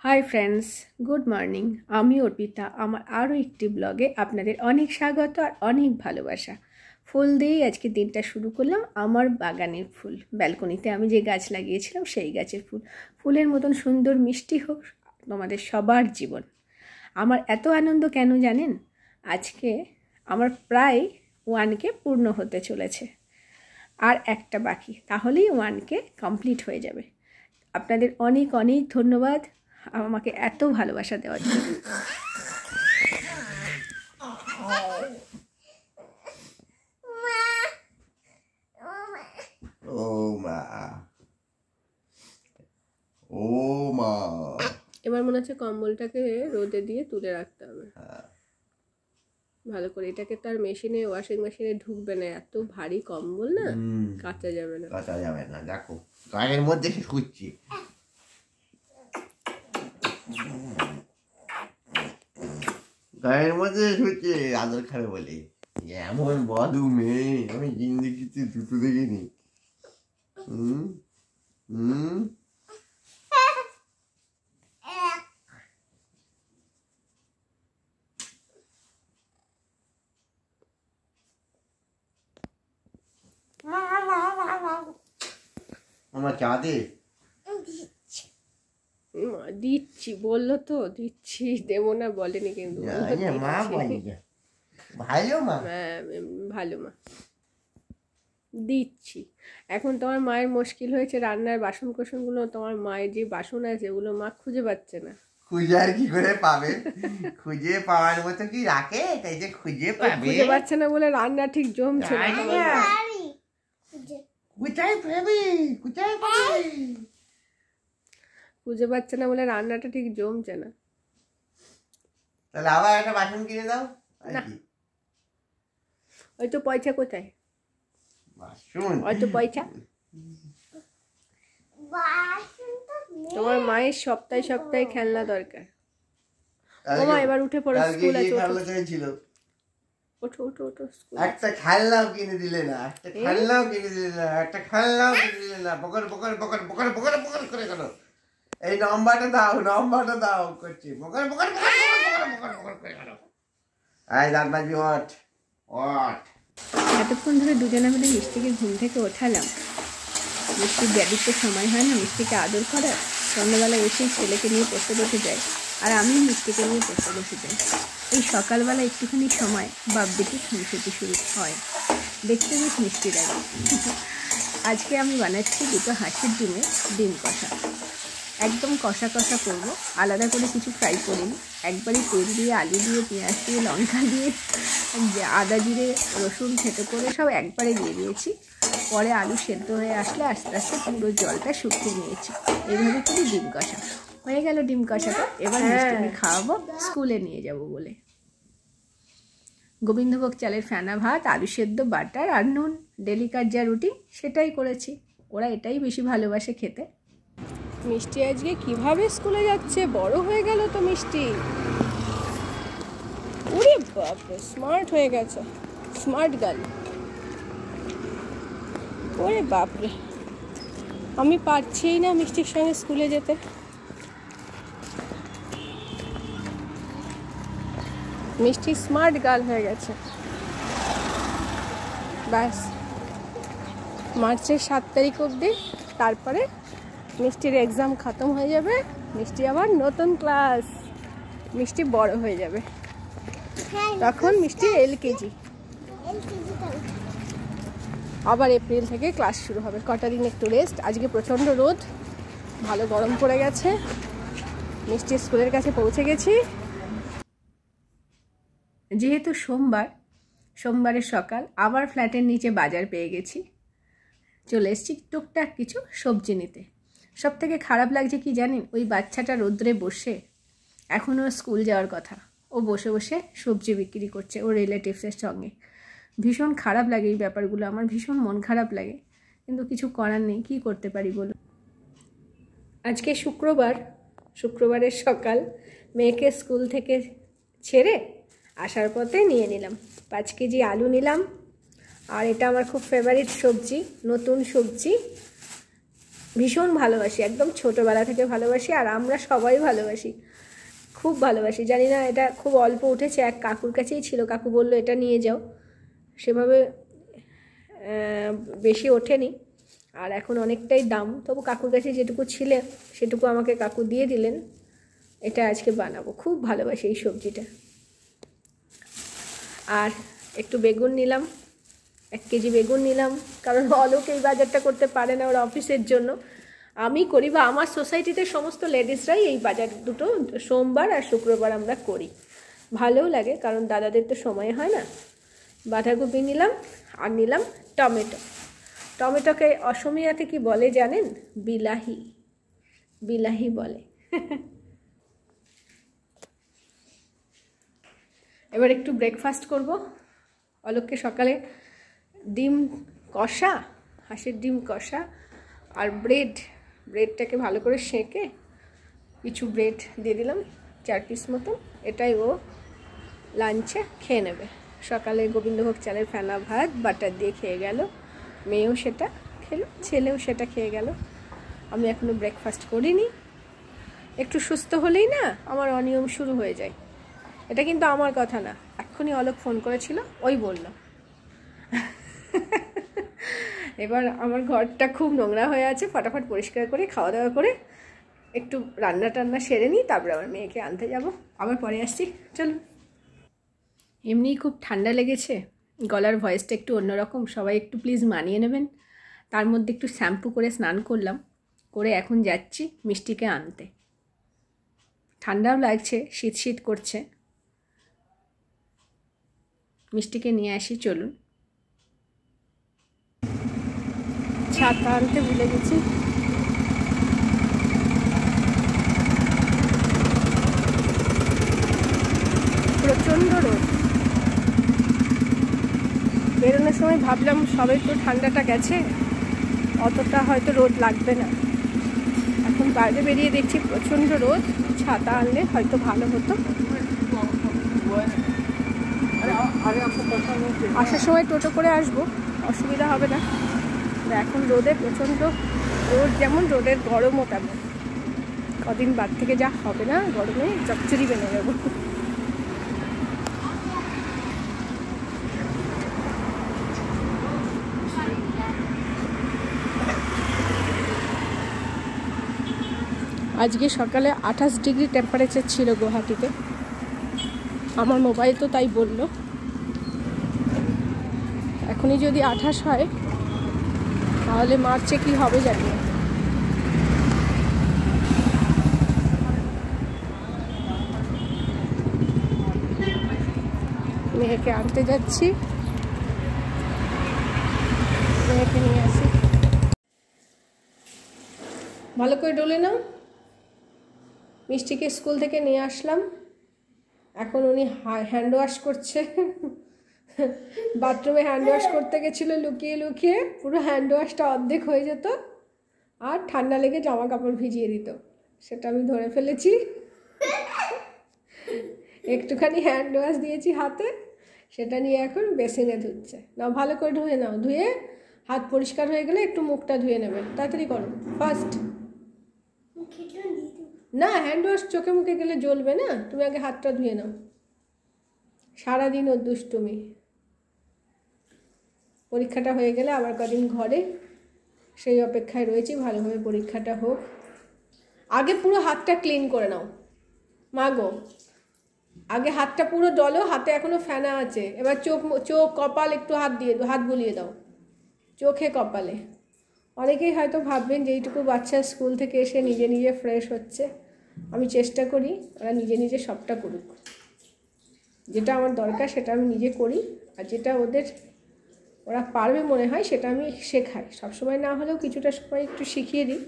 Hi friends, good morning. আমি অর্পিতা। আমার আরও একটি ব্লগে আপনাদের অনেক স্বাগত আর অনেক ভালোবাসা। ফুল দিয়েই আজকে দিনটা শুরু করলাম। আমার বাগানের ফুল, ব্যালকনিতে আমি যে গাছ লাগিয়েছিলাম সেই গাছের ফুল। ফুলের মতন সুন্দর মিষ্টি হোক তোমাদের সবার জীবন। আমার এত আনন্দ কেন জানেন? আজকে আমার প্রায় 1K পূর্ণ হতে চলেছে, আর একটা বাকি, তাহলেই 1K কমপ্লিট হয়ে যাবে। আপনাদের অনেক অনেক ধন্যবাদ আমাকে এত ভালোবাসা দেওয়ার জন্য। এবার মনে হচ্ছে কম্বলটাকে রোদে দিয়ে তুলে রাখতে হবে ভালো করে। এটাকে তার মেশিনে, ওয়াশিং মেশিনে ঢুকবে না, এত ভারী কম্বল না, কাচা যাবে না। দেখো গায়ের মধ্যে শুচ্ছি, গায়ের মধ্যে শুচ্ছে আদর খাবে বলে। এমন বধু মেয়ে আমি জিন্দিগিতে দুটো দেখিনি। আমার চা দে। দিচ্ছি বললো তো, দিচ্ছি, দেবো না বলেনি, কিন্তু মা ভালো মা, ভালো মা, দিচ্ছি। এখন তোমার মায়ের মুশকিল হয়েছে, রান্নার বাসন কোসনগুলো তোমার মায়ের যে বাসন আছে ওগুলো মা খুঁজে পাচ্ছে না। খুঁজে আর কি করে পাবে? খুঁজে পাওয়ার মতো কি রাখে? তাই যে খুঁজে পাবে, খুঁজে পাচ্ছে না বলে রান্না ঠিক জমছে না। কোথায় পাবে? কোথায় পাবে? খুঁজে পাচ্ছে না বলে রান্নাটা ঠিক জমছে না। তাহলে আবার একটা বাসন কিনে দাও। না, ওই তো পয়সা কোথায়? বাসন ওই তো পয়সা। তোমার মায়ের সপ্তাহে সপ্তাহে খেলনা দরকার। ওমা এবার উঠে পড়ো, স্কুল আছে। ওঠো ওঠো ওঠো, একটা খেলনাও কিনে দিলে না, একটা খেলনাও কিনে দিলে না, একটা খেলনাও কিনে দিলে না। বকর বকর বকর বকর বকর বকর করে কেন? এই নম্বরটা দাও, নম্বরটা দাও করছি। বকর বকর বকর বকর বকর বকর করে কেন? এই দাঁত বাজবি, ওঠ ওঠ। এতক্ষণ ধরে দুজনে মিলে মিষ্টিকে ঘুম থেকে ওঠালাম। মিষ্টির ড্যাডির তো সময় হয় না মিষ্টিকে আদর করার। সন্ধ্যাবেলা এসেই ছেলেকে নিয়ে পড়তে বসে যায়, আর আমি মিষ্টিকে নিয়ে পড়তে বসে যাই। এই সকালবেলা একটুখানি সময় বাব্বিকে খুনসুটি শুরু হয়, দেখতে বেশ মিষ্টি লাগে। আজকে আমি বানাচ্ছি দুটো হাঁসের ডিম কষা। একদম কষা কষা করবো, আলাদা করে কিছু ফ্রাই করিনি। একবারই তেল দিয়ে, আলু দিয়ে, পেঁয়াজ দিয়ে, লঙ্কা দিয়ে, আদা জিরে রসুন থেতো করে সব একবারে দিয়ে দিয়েছি। পরে আলু সেদ্ধ হয়ে আসলে আস্তে আস্তে পুরো জলটা শুকিয়ে নিয়েছি। এইভাবে করে ডিম কষা হয়ে গেল। ডিম কষাটা এবার মিষ্টিকে খাওয়াবো, স্কুলে নিয়ে যাব বলে। গোবিন্দভোগ চালের ফেনা ভাত, আলু সেদ্ধ, বাটার আর নুন, ডেলিকার যা রুটিন সেটাই করেছি। ওরা এটাই বেশি ভালোবাসে খেতে। মিষ্টি আজকে কিভাবে স্কুলে যাচ্ছে, বড় হয়ে গেল তো মিষ্টি। ওরে বাপরে, স্মার্ট হয়ে গেছে, স্মার্ট গার্ল। ওরে বাপরে, আমি পারছিই না মিষ্টির সঙ্গে স্কুলে যেতে। মিষ্টি স্মার্ট গার্ল হয়ে গেছে। ব্যাস, মার্চের 7 তারিখ অবধি, তারপরে মিষ্টির এক্সাম খতম হয়ে যাবে। মিষ্টি আবার নতুন ক্লাস, মিষ্টি বড় হয়ে যাবে, তখন মিষ্টি LKG। আবার এপ্রিল থেকে ক্লাস শুরু হবে। কটা দিন একটু রেস্ট। আজকে প্রচণ্ড রোদ, ভালো গরম পড়ে গেছে। মিষ্টি স্কুলের কাছে পৌঁছে গেছি। যেহেতু সোমবারের সকাল, আবার ফ্ল্যাটের নিচে বাজার পেয়ে গেছি। চলে এসেছি টুকটাক কিছু সবজি নিতে। সব থেকে খারাপ লাগছে কি জানেন? ওই বাচ্চাটা রোদ্রে বসে, এখন ওর স্কুল যাওয়ার কথা, ও বসে বসে সবজি বিক্রি করছে ওর রিলেটিভসের সঙ্গে। ভীষণ খারাপ লাগে এই ব্যাপারগুলো, আমার ভীষণ মন খারাপ লাগে, কিন্তু কিছু করার নেই। কী করতে পারি বলুন? আজকে শুক্রবারের সকাল, মেয়েকে স্কুল থেকে ছেড়ে আসার পথে নিয়ে নিলাম 5 কেজি আলু নিলাম। আর এটা আমার খুব ফেভারিট সবজি, নতুন সবজি, ভীষণ ভালোবাসি, একদম ছোটোবেলা থেকে ভালোবাসি, আর আমরা সবাই ভালোবাসি, খুব ভালোবাসি। জানি না এটা খুব অল্প উঠেছে, এক কাকুর কাছেই ছিল, কাকু বললো এটা নিয়ে যাও, সেভাবে বেশি ওঠেনি, আর এখন অনেকটাই দাম, তবু কাকুর কাছে যেটুকু ছিল সেটুকু আমাকে কাকু দিয়ে দিলেন, এটা আজকে বানাবো। খুব ভালোবাসি এই সবজিটা। আর একটু বেগুন নিলাম, 1 কেজি বেগুন নিলাম, কারণ অলোক এই বাজারটা করতে পারে না, ওর অফিসের জন্য আমি করি, বা আমার সোসাইটিতে সমস্ত লেডিসরাই এই বাজার দুটো সোমবার আর শুক্রবার আমরা করি। ভালোও লাগে, কারণ দাদাদের তো সময় হয় না। বাঁধাকপি নিলাম, আর নিলাম টমেটো। টমেটোকে অসমীয়াতে কি বলে জানেন? বিলাহি, বিলাহি বলে। এবার একটু ব্রেকফাস্ট করব। অলোককে সকালে ডিম কষা, হাঁসের ডিম কষা আর ব্রেডটাকে ভালো করে সেঁকে কিছু ব্রেড দিয়ে দিলাম, 4 পিস মতো। এটাই ও লাঞ্চে খেয়ে নেবে। সকালে গোবিন্দভোগ চালের ফেনা ভাত বাটার দিয়ে খেয়ে গেল, মেয়েও সেটা খেলো, ছেলেও সেটা খেয়ে গেল। আমি এখনও ব্রেকফাস্ট করিনি। একটু সুস্থ হলেই না আমার অনিয়ম শুরু হয়ে যায়। এটা কিন্তু আমার কথা না, এক্ষুনি অলোক ফোন করেছিল, ওই বলল। এবার আমার ঘরটা খুব নোংরা হয়ে আছে, ফটাফট পরিষ্কার করে খাওয়া দাওয়া করে একটু রান্না টান্না সেরে নিই, তারপরে আমার মেয়েকে আনতে যাব। আবার পরে আসছি, চলুন। এমনিই খুব ঠান্ডা লেগেছে, গলার ভয়েসটা একটু অন্যরকম, সবাই একটু প্লিজ মানিয়ে নেবেন। তার মধ্যে একটু শ্যাম্পু করে স্নান করলাম, করে এখন যাচ্ছি মিষ্টিকে আনতে। ঠান্ডাও লাগছে, শীত শীত করছে। মিষ্টিকে নিয়ে আসি, চলুন। ছাতা আনতে ভুলে গেছি। প্রচণ্ড রোদ। বেরোনোর সময় ভাবলাম সবে তো ঠান্ডাটা গেছে, অতটা হয়তো রোদ লাগবে না। এখন বাইরে বেরিয়ে দেখছি প্রচণ্ড রোদ, ছাতা আনলে হয়তো ভালো হতো। আসার সময় টোটো করে আসবো, অসুবিধা হবে না। এখন রোদে প্রচণ্ড রোদ, যেমন রোদের গরমও তেমন। কদিন বাদ থেকে যা হবে না, গরমে চচ্চড়ি বেনে যাবো। আজকে সকালে 28 ডিগ্রি টেম্পারেচার ছিল গুয়াহাটিতে, আমার মোবাইল তো তাই বলল। এখনই যদি 28 হয় তাহলে মার্চে কি হবে জানি না। মেয়েকে আনতে যাচ্ছি, মেয়েকে নিয়ে আসি। ভালো করে ডলে নাও। মিষ্টিকে স্কুল থেকে নিয়ে আসলাম, এখন উনি হ্যান্ড ওয়াশ করছে। বাথরুমে হ্যান্ড ওয়াশ করতে গেছিলো লুকিয়ে লুকিয়ে, পুরো হ্যান্ড ওয়াশটা অর্ধেক হয়ে যেত, আর ঠান্ডা লেগে জামা কাপড় ভিজিয়ে দিত। সেটা আমি ধরে ফেলেছি, একটুখানি হ্যান্ড ওয়াশ দিয়েছি হাতে, সেটা নিয়ে এখন বেসিনে ধুচ্ছে। নাও ভালো করে ধুয়ে নাও, ধুয়ে হাত পরিষ্কার হয়ে গেলে একটু মুখটা ধুয়ে নেবেন, তাড়াতাড়ি করো ফার্স্ট। না, হ্যান্ড ওয়াশ চোখে মুখে গেলে জ্বলবে না, তুমি আগে হাতটা ধুয়ে নাও। সারাদিন ওর দুষ্টুমি। পরীক্ষাটা হয়ে গেলে আবার কদিন ঘরে, সেই অপেক্ষায় রয়েছি, ভালোভাবে পরীক্ষাটা হোক। আগে পুরো হাতটা ক্লিন করে নাও মা গো, আগে হাতটা পুরো ডলো, হাতে এখনো ফেনা আছে। এবার চোখ কপাল একটু হাত বুলিয়ে দাও, চোখে কপালে। অনেকেই হয়তো ভাববেন যে এইটুকু বাচ্চা স্কুল থেকে এসে নিজে নিজে ফ্রেশ হচ্ছে। আমি চেষ্টা করি ওরা নিজে নিজে সবটা করুক, যেটা আমার দরকার সেটা আমি নিজে করি, আর যেটা ওরা পারবে মনে হয় সেটা আমি শেখাই। সবসময় না হলেও কিছুটা সময় একটু শিখিয়ে দিই।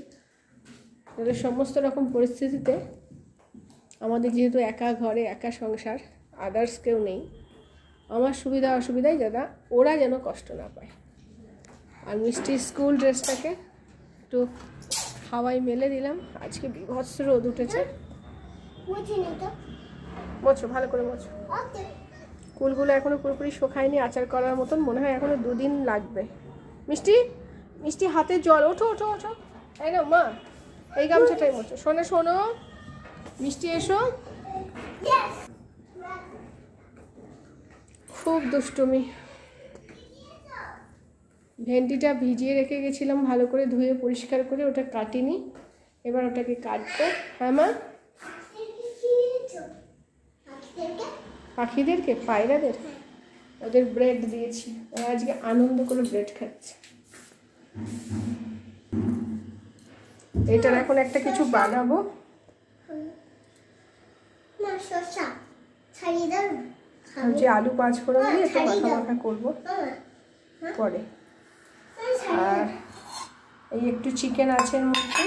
তাদের সমস্ত রকম পরিস্থিতিতে আমাদের যেহেতু একা ঘরে, একা সংসার, আদার্স কেউ নেই, আমার সুবিধা অসুবিধায় ওরা যেন কষ্ট না পায়। আর মিষ্টির স্কুল ড্রেসটাকে একটু হাওয়ায় মেলে দিলাম, আজকে বিভৎস রোদ উঠেছে। মোছো, ভালো করে মোছো। কুলগুলো এখনো পুরোপুরি শুকায়নি, আচার করার মতন, মনে হয় এখনো 2 দিন লাগবে। মিষ্টি হাতে জল, ওঠো ওঠো ওঠো, তাই না মা? এই গামছাটাই মোছো। শোনো শোনো, মিষ্টি এসো। খুব দুষ্টুমি। ভেন্ডিটা ভিজিয়ে রেখে গেছিলাম ভালো করে ধুয়ে পরিষ্কার করে, ওটা কাটিনি, এবার ওটাকে কাটবো। হ্যাঁ মা? পাখিদেরকে, পায়রাদের, ওদের ব্রেড দিয়েছি। ওরা আজকে আনন্দ করে ব্রেড খাচ্ছে। এটার এখন একটা কিছু বানাবো। যে আলু পাঁচ ফোড়ন দিয়ে একটু মাখা মাখা করবো পরে। আর এই একটু চিকেন আছে এর মধ্যে,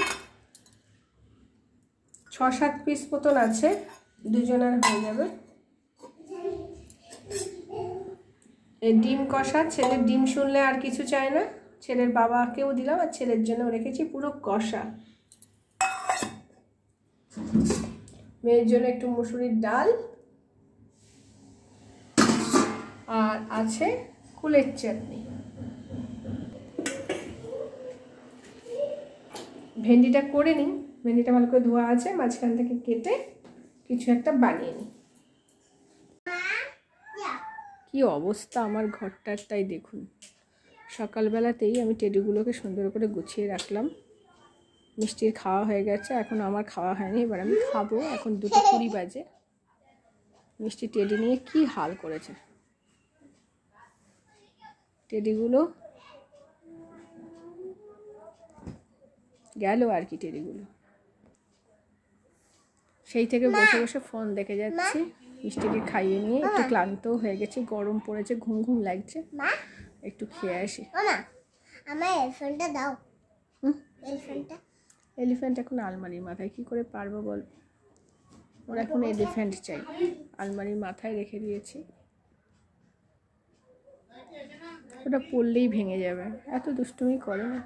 6-7 পিস মতন আছে, দুজনের হয়ে যাবে। এই ডিম কষা, ছেলের ডিম শুনলে আর কিছু চায় না, ছেলের বাবাকেও দিলাম আর ছেলের জন্য রেখেছি পুরো কষা। মেয়ের জন্য একটু মুসুরির ডাল, আর আছে কুলের চাটনি। ভেন্ডিটা করে নিই, ভেন্ডিটা ভালো করে ধোয়া আছে, মাঝখান থেকে কেটে কিছু একটা বানিয়ে নিই। কি অবস্থা আমার ঘরটার, তাই দেখুন। সকালবেলাতেই আমি টেডিগুলোকে সুন্দর করে গুছিয়ে রাখলাম। মিষ্টির খাওয়া হয়ে গেছে, এখন আমার খাওয়া হয়নি, এবার আমি খাবো। এখন 2:20 বাজে। মিষ্টি টেডি নিয়ে কি হাল করেছে। টেডিগুলো গেল আর কি, টেডিগুলো সেই থেকে বসে বসে ফোন দেখে যাচ্ছি। মিষ্টিকে খাইয়ে নিয়ে একটু ক্লান্তও হয়ে গেছি, গরম পড়েছে, ঘুম ঘুম লাগছে, একটু খেয়ে আসি। আমার এলিফ্যান্টটা দাও। এলিফ্যান্ট এখন আলমারির মাথায়, কি করে পারবো বল? ওর এখন এলিফ্যান্ট চাই, আলমারির মাথায় রেখে দিয়েছি। ওটা পড়লেই ভেঙে যাবে, এত দুষ্টুমি করে না।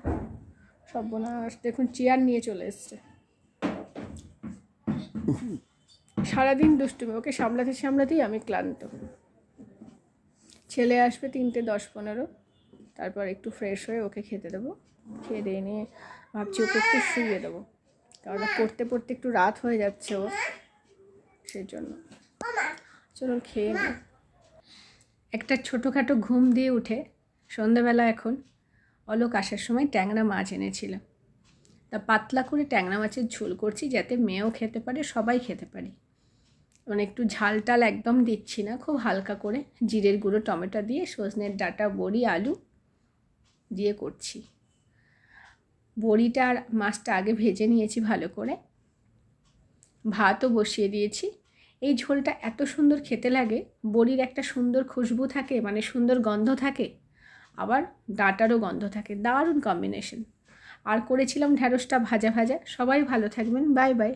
সর্বনাশ, দেখুন চেয়ার নিয়ে চলে এসছে। সারাদিন দুষ্টুমি, ওকে সামলাতে সামলাতেই আমি ক্লান্ত। ছেলে আসবে 3:10-15, তারপর একটু ফ্রেশ হয়ে ওকে খেতে দেবো। খেয়ে দিয়ে নিয়ে ভাবছি ওকে একটু শুইয়ে দেবো, কারণ পড়তে পড়তে একটু রাত হয়ে যাচ্ছে ও, সেই জন্য। চলুন খেয়ে নিই। একটা ছোটোখাটো ঘুম দিয়ে উঠে সন্ধ্যাবেলা এখন অলোক আসার সময় ট্যাংরা মাছ এনেছিল, তা পাতলা করে ট্যাংরা মাছের ঝোল করছি, যাতে মেয়েও খেতে পারে, সবাই খেতে পারে। মানে একটু ঝাল টাল একদম দিচ্ছি না, খুব হালকা করে জিরের গুঁড়ো, টমেটো দিয়ে, সজনের ডাঁটা, বড়ি, আলু দিয়ে করছি। বড়িটা আর মাছটা আগে ভেজে নিয়েছি ভালো করে, ভাতও বসিয়ে দিয়েছি। এই ঝোলটা এত সুন্দর খেতে লাগে, বড়ির একটা সুন্দর খুশবু থাকে, মানে সুন্দর গন্ধ থাকে, আবার ডাঁটারও গন্ধ থাকে, দারুণ কম্বিনেশন। আর করেছিলাম ঢ্যাঁড়সটা ভাজা ভাজা। সবাই ভালো থাকবেন, বাই বাই।